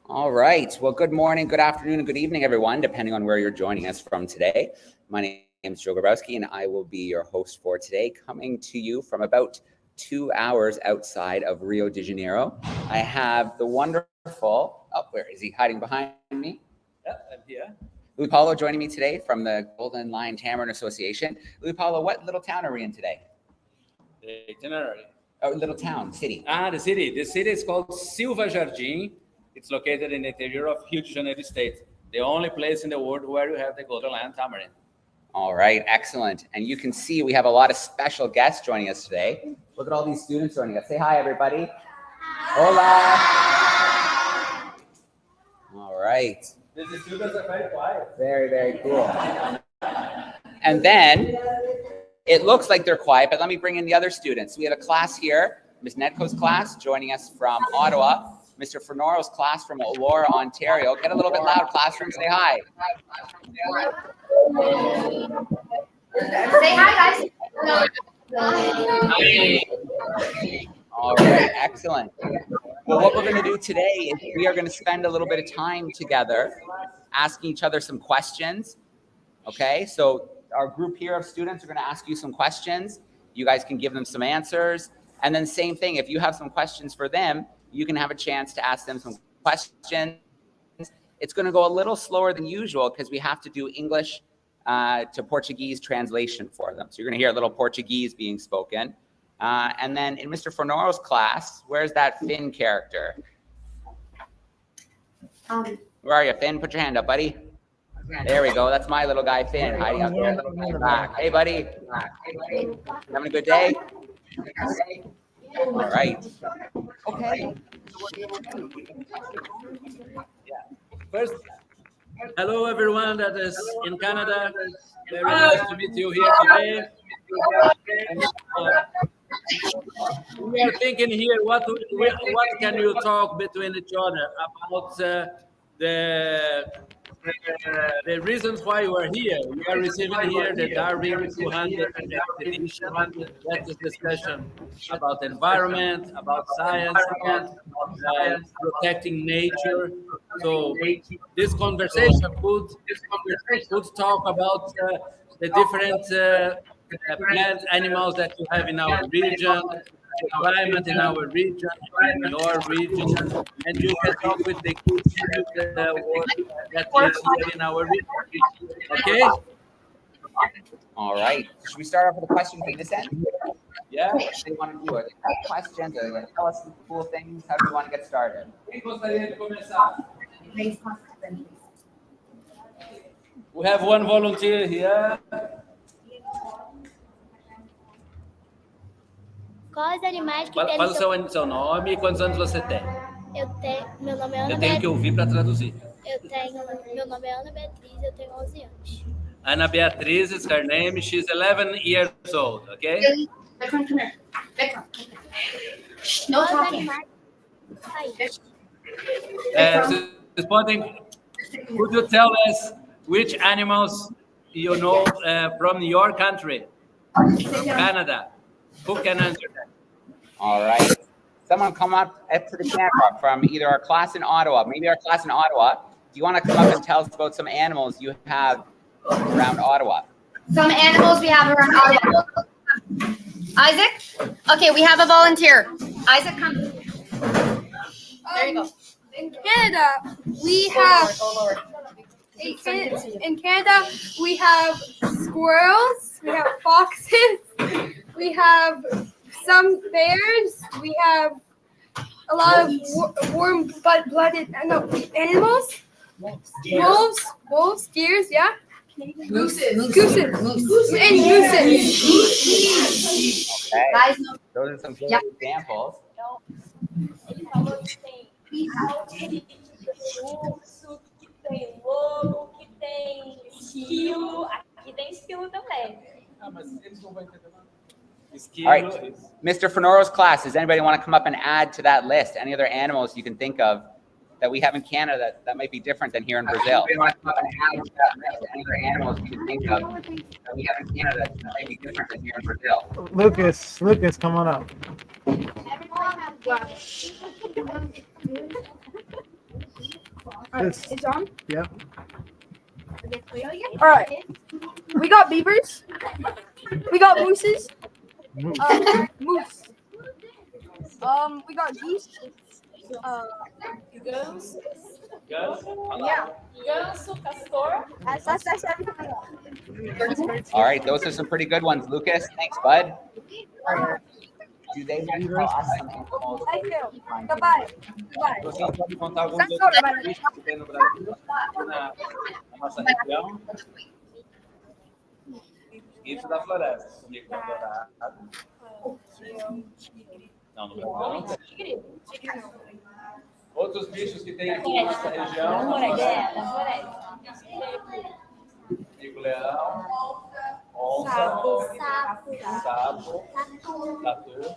All right. Well, good morning, good afternoon, and good evening, everyone, depending on where you're joining us from today. My name is Joe Grabowski, and I will be your host for today, coming to you from about 2 hours outside of Rio de Janeiro. I have the wonderful, where is he? Hiding behind me? Yep, I'm here. Louis Paulo joining me today from the Golden Lion Tamarin Association. Louis Paulo, what little town are we in today? The itinerary. Oh, little town, city. The city. The city is called Silva Jardim. It's located in the interior of Rio de Janeiro state, the only place in the world where you have the Golden Lion Tamarin. All right, excellent. And you can see we have a lot of special guests joining us today. Look at all these students joining us. Say hi, everybody. Hola. All right. The students are very quiet. Very, very cool. And then it looks like they're quiet, but let me bring in the other students. We have a class here, Ms. Nedko's class, joining us from Ottawa. Mr. Fernoro's class from Elora, Ontario. Get a little bit loud, classroom. Say hi. Say hi, guys. Hi. All right, excellent. Well, what we're going to do today is we are going to spend a little bit of time together asking each other some questions. Okay, so our group here of students are going to ask you some questions. You guys can give them some answers. And then same thing, if you have some questions for them, you can have a chance to ask them some questions. It's going to go a little slower than usual because we have to do English to Portuguese translation for them. So you're going to hear a little Portuguese being spoken. And then in Mr. Fernoro's class, where's that Finn character? Where are you, Finn? Put your hand up, buddy. There we go. That's my little guy, Finn, hiding out there. Little guy back. Hey, buddy. Having a good day? All right. Okay. First, hello everyone that is in Canada. Very nice to meet you here today. We are thinking here, what can you talk between each other about the reasons why you are here. We are receiving here the Darwin200 edition. That is discussion about environment, about science, about protecting nature. So this conversation could talk about the different plant animals that you have in our region, the climate in our region, in your region, and you can talk with the kids that lives here in our region. Okay? All right. Should we start off with a question from this end? Yeah. What do you want to do? Are there questions? Or like, tell us some cool things? How do you want to get started? We have one volunteer here. Quais animais que tem Fala o seu nome e quantos anos você tem. Meu nome é Ana Eu tenho que ouvir para traduzir. Meu nome é Ana Beatriz, eu tenho 11 anos. Ana Beatriz is her name. She's 11 years old, okay? Come here. No talking. Could you tell us which animals you know from your country, from Canada? Who can answer that? All right. Someone come up to the camera from either our class in Ottawa, maybe our class in Ottawa. Do you want to come up and tell us about some animals you have around Ottawa? Some animals we have around Ottawa. Isaac? Okay, we have a volunteer. Isaac, come. There you go. In Canada, we have in Canada we have squirrels, we have foxes, we have some bears, we have a lot of warm-blooded animals, wolves, deers, yeah. Gooses, and gooses. Okay. Those are some good examples. Ele falou que tem urso, que tem lobo, que tem esquilo. Aqui tem esquilo também. Mas eles não vão entender nada. All right. Mr. Fernoro's class, does anybody want to come up and add to that list? Any other animals you can think of that we have in Canada that might be different than here in Brazil? Anybody want to come up and add to that list? Any other animals you can think of that we have in Canada that might be different than here in Brazil? Lucas, come on up. This- It's on? Yeah. All right. We got beavers. We got mooses. Moose. Moose. We got geese. Ganso, Yeah. Ganso, castor. That's everything. All right, those are some pretty good ones, Lucas. Thanks, bud. Do they want to tell us something about Thank you. Goodbye. Goodbye. Você pode contar alguns That's outros not bichos que tem no Brasil, na nossa região? Bichos da floresta. Comigo da dourado. Não, no Brasil não. Outros bichos que tem aqui na nossa região. Mico-leão, onça, sapo, tatu.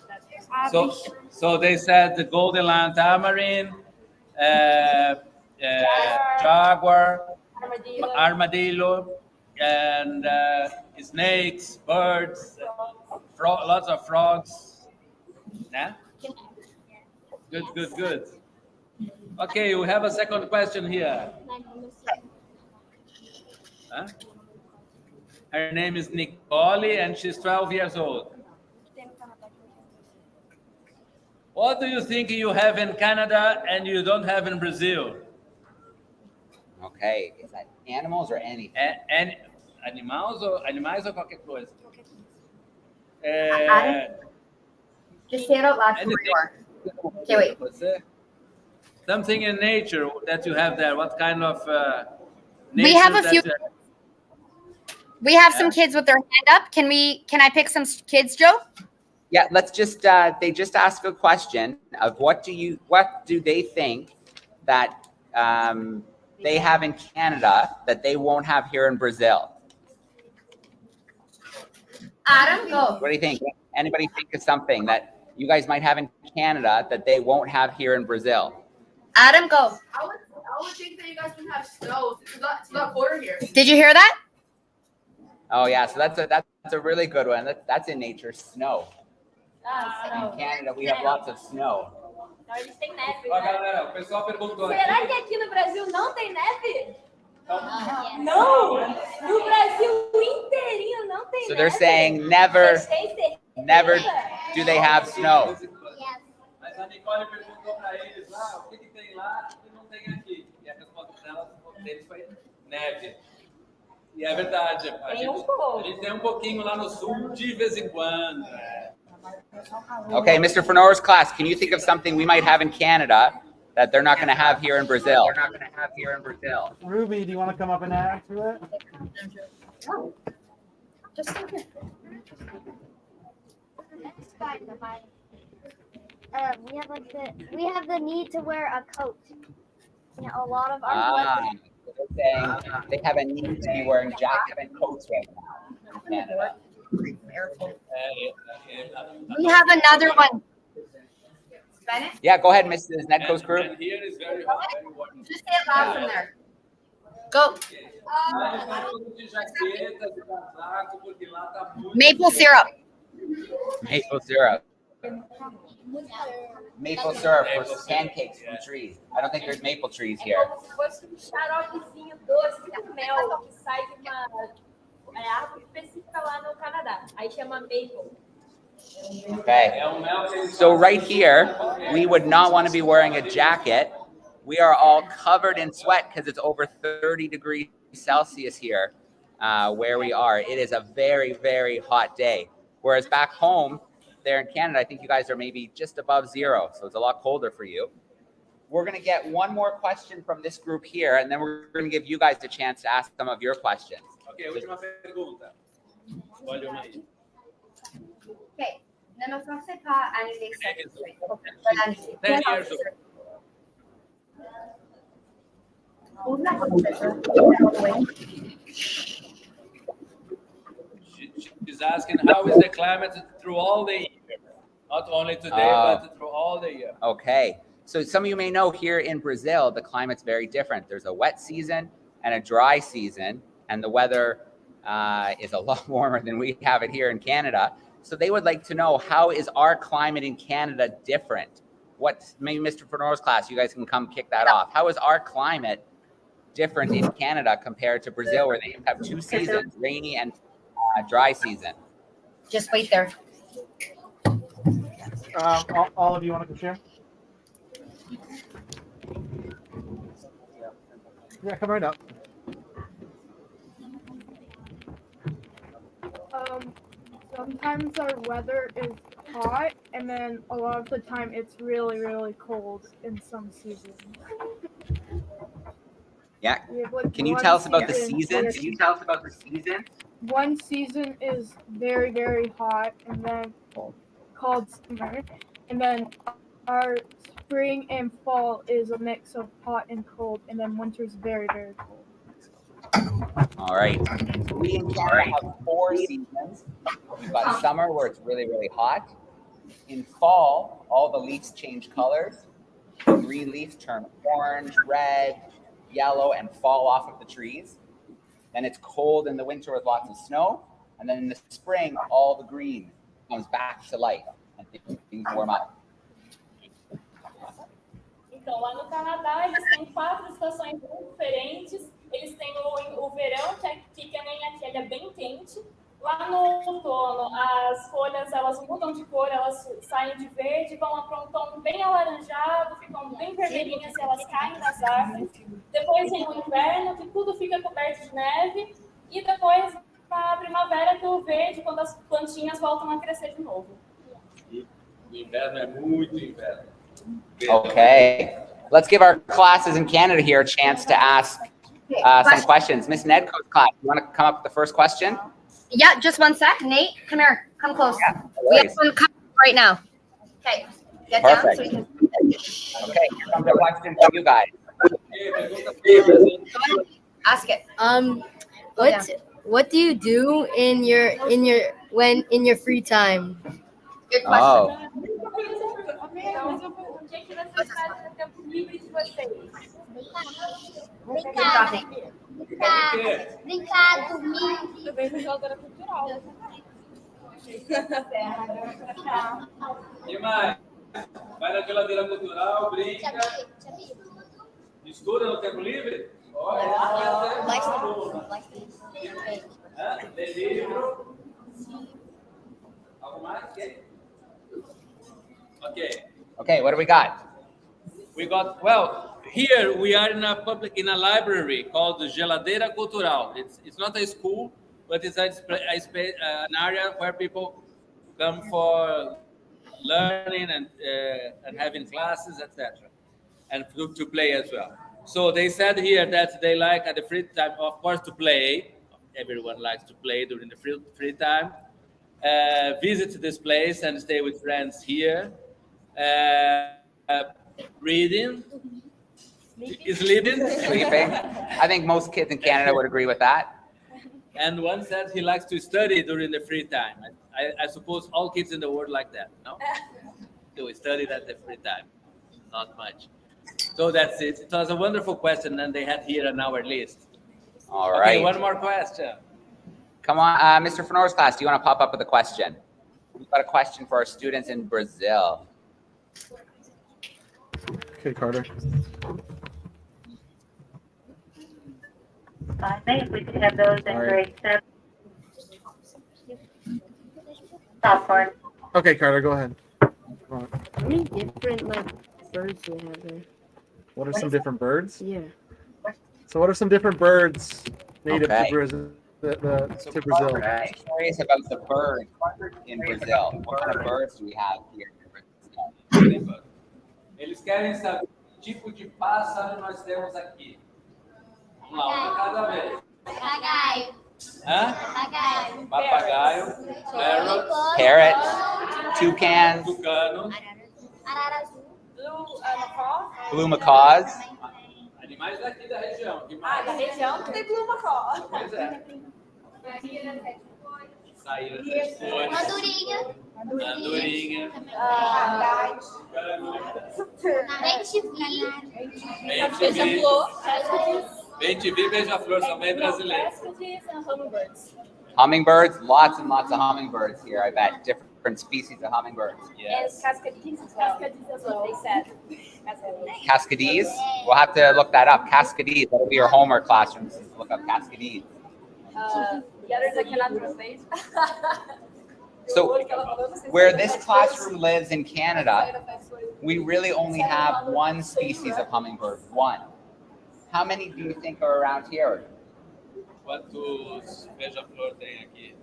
So they said the golden lion tamarin, jaguar, armadillo, and snakes, birds, lots of frogs. Yeah? Good. Okay, we have a second question here. Huh? Her name is Nicole and she's 12 years old. What do you think you have in Canada and you don't have in Brazil? Okay, is that animals or anything? And animais ou qualquer coisa? Just say it out loud for Anything. you. Okay, wait. Você? Something in nature that you have there. What kind of We have nature a few. that We have some kids with their hand up. Can I pick some kids, Joe? Yeah, let's just they just ask a question of what do they think that they have in Canada that they won't have here in Brazil? Adam, go. What do you think? Anybody think of something that you guys might have in Canada that they won't have here in Brazil? Adam, go. I would think that you guys would have snow. It's not colder here. Did you hear that? Oh yeah, so that's a really good one. That's in nature, snow. In Canada, we have lots of snow. Então eles têm neve. Ó, galera, o pessoal perguntou Será aqui. que aqui no Brasil não tem neve? Então, Não! No Brasil inteirinho não tem So neve. they're saying never Vocês têm certeza? never do they have snow. Mas a Nicole perguntou para eles lá o que tem lá e não tem aqui. E a resposta deles foi neve. E é verdade, a gente tem um pouquinho lá no sul de vez em quando. Okay, Mr. Fernoro's class, can you think of something we might have in Canada that they're not going to have here in Brazil? Ruby, do you want to come up and answer that? Just we have the need to wear a coat. Yeah, a lot of our They're saying they have a need to be wearing jackets and coats right now in Canada. We have another one. Yeah, go ahead, Mrs. Netco's group. And here is very hot, very warm. Just say it loud from there. Go. De jaqueta, de casaco, porque lá tá muito. Maple syrup. Maple syrup. Maple syrup for pancakes from trees. I don't think there's maple trees here. Como se fosse um xaropezinho doce com mel que sai de uma árvore específica lá no Canadá. Aí chama maple. Okay. So right here, we would not want to be wearing a jacket. We are all covered in sweat because it's over 30 degrees Celsius here where we are. It is a very, very hot day. Whereas back home, there in Canada, I think you guys are maybe just above zero. So it's a lot colder for you. We're going to get one more question from this group here, and then we're going to give you guys a chance to ask some of your questions. Ok, última pergunta. Olha uma aí. Okay. Ne me forcez pas à nous expliquer. 10 years old. She's asking how is the climate through all the year, not only today, but through all the year. Okay. So some of you may know here in Brazil, the climate's very different. There's a wet season and a dry season, and the weather is a lot warmer than we have it here in Canada. So they would like to know, how is our climate in Canada different? Maybe Mr. Fernoro's class, you guys can come kick that off. How is our climate different in Canada compared to Brazil, where they have 2 seasons, rainy and dry season? Just wait there. All of you want to share? Yeah, come right up. Sometimes our weather is hot, and then a lot of the time it's really, really cold in some seasons. Yeah. We have, like, Can you one tell us about the season seasons? where one season is very, very hot, and then called summer, and then our spring and fall is a mix of hot and cold, and then winter's very, very cold. All right. We in Canada have 4 seasons. We've got summer where it's really, really hot. In fall, all the leaves change colors. Green leaves turn orange, red, yellow, and fall off of the trees. Then it's cold in the winter with lots of snow. And then in the spring, all the green comes back to life and things warm up. Então, lá no Canadá, eles têm 4 estações bem diferentes. Eles têm o verão, que nem aqui, ele é bem quente. Lá no outono, as folhas elas mudam de cor, elas saem de verde, vão para um tom bem alaranjado, ficam bem vermelhinhas e elas caem nas árvores. Depois vem o inverno, que tudo fica coberto de neve. E depois a primavera, que é o verde, quando as plantinhas voltam a crescer de novo. O inverno é muito inverno. Okay. Let's give our classes in Canada here a chance to ask some questions. Miss Nedco's class, you want to come up with the first question? Yeah, just one sec. Nate, come here. Come close. Yeah, We have some coming right now. Okay. Get Perfect. down so we can. Okay, here comes a question for you guys. Ask it. What do you do in your free time? Good question. Oh, Então, o que vocês fazem no tempo livre de vocês? Brincar, Nate. Brincar, dormir. Eu venho jogadora cultural. E mais? Vai na geladeira cultural, brinca. Estuda no tempo livre? Olha, lê livro. Algo mais? Okay. okay, what do we got? We got, well, here we are in a library called Geladeira Cultural. It's not a school, but it's an area where people come for learning and having classes, etc. And to play as well. So they said here that they like at the free time, of course, to play. Everyone likes to play during the free time. Visit this place and stay with friends here. Reading, sleeping. I think most kids in Canada would agree with that. And one said he likes to study during the free time. I suppose all kids in the world like that, no? Do study at the free time? Not much. So that's it. It was a wonderful question, and they had here on our list. All right. Okay, one more question. Come on, Mr. Fenor's class, do you want to pop up with a question? We've got a question for our students in Brazil. Okay, Carter. I think we could have those in grade 7. Sophomore. Okay, Carter, go ahead. How many different birds do you have there? What are some different birds? Yeah. So what are some different birds native Okay. to Brazil? To I'm Brazil? curious about the birds in Brazil. What kind of birds do we have here in Brazil? Eles querem saber que tipo de pássaro nós temos aqui. Vamos lá, um de cada vez. Papagaio. Hã? Papagaio. Papagaio, Parrot, toucans, tucano, Arara azul. blue macaws. animais daqui da região. Que Ah, mais? da região que tem pluma só. Pois é. Saíra das cores. Andorinha. Andorinha. Bem-te-vi, beija-flor, são bem brasileiros. Hummingbirds, lots and lots of hummingbirds here, I bet. Different species of hummingbirds. Yes. Cascadinhas as well, they said. Cascades? We'll have to look that up. Cascades. That'll be your homework classroom. Look up Cascades. The others I cannot translate. So where this classroom lives in Canada, we really only have one species of hummingbird. One. How many do you think are around here? Quantos beija-flor tem aqui?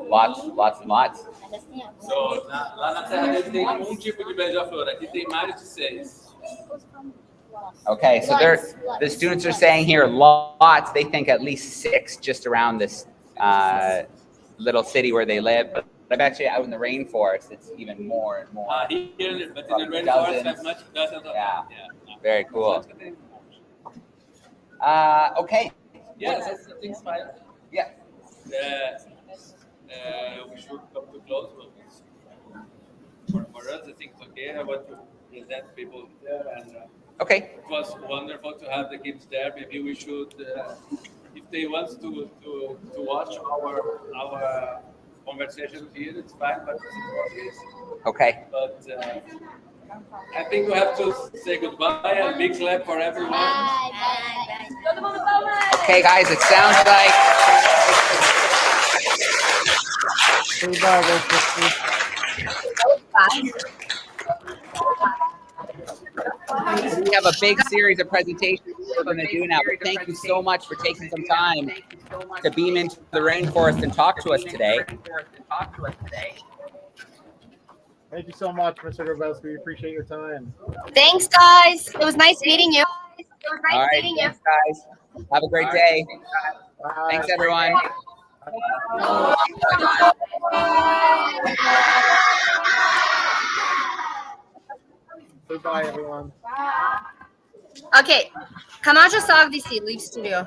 Lots and lots. So, lá na terra dele tem um tipo de beija-flor, aqui tem mais de 6. Okay, so the students are saying here lots. They think at least 6 just around this little city where they live. But I bet you out in the rainforest, it's even more and more. Here, but in the rainforest, have much dozens of Yeah. them. Very cool. Okay. Yes, I think it's fine. Yeah. We should come to close. For us, I think it's okay. I want to present people there, and okay. It was wonderful to have the kids there. Maybe we should, if they want to watch our conversation here, it's fine. But okay. But I think we have to say goodbye and big clap for everyone. Okay, guys, it sounds like. We have a big series of presentations we're going to do now. But thank you so much for taking some time to beam into the rainforest and talk to us today. Thank you so much, Mr. Grabowski. We appreciate your time. Thanks, guys. It was nice meeting you. All right, thanks, guys. Have a great day. Bye. Thanks, everyone. Goodbye, everyone. Okay, Camacho Sogdisi, leave studio.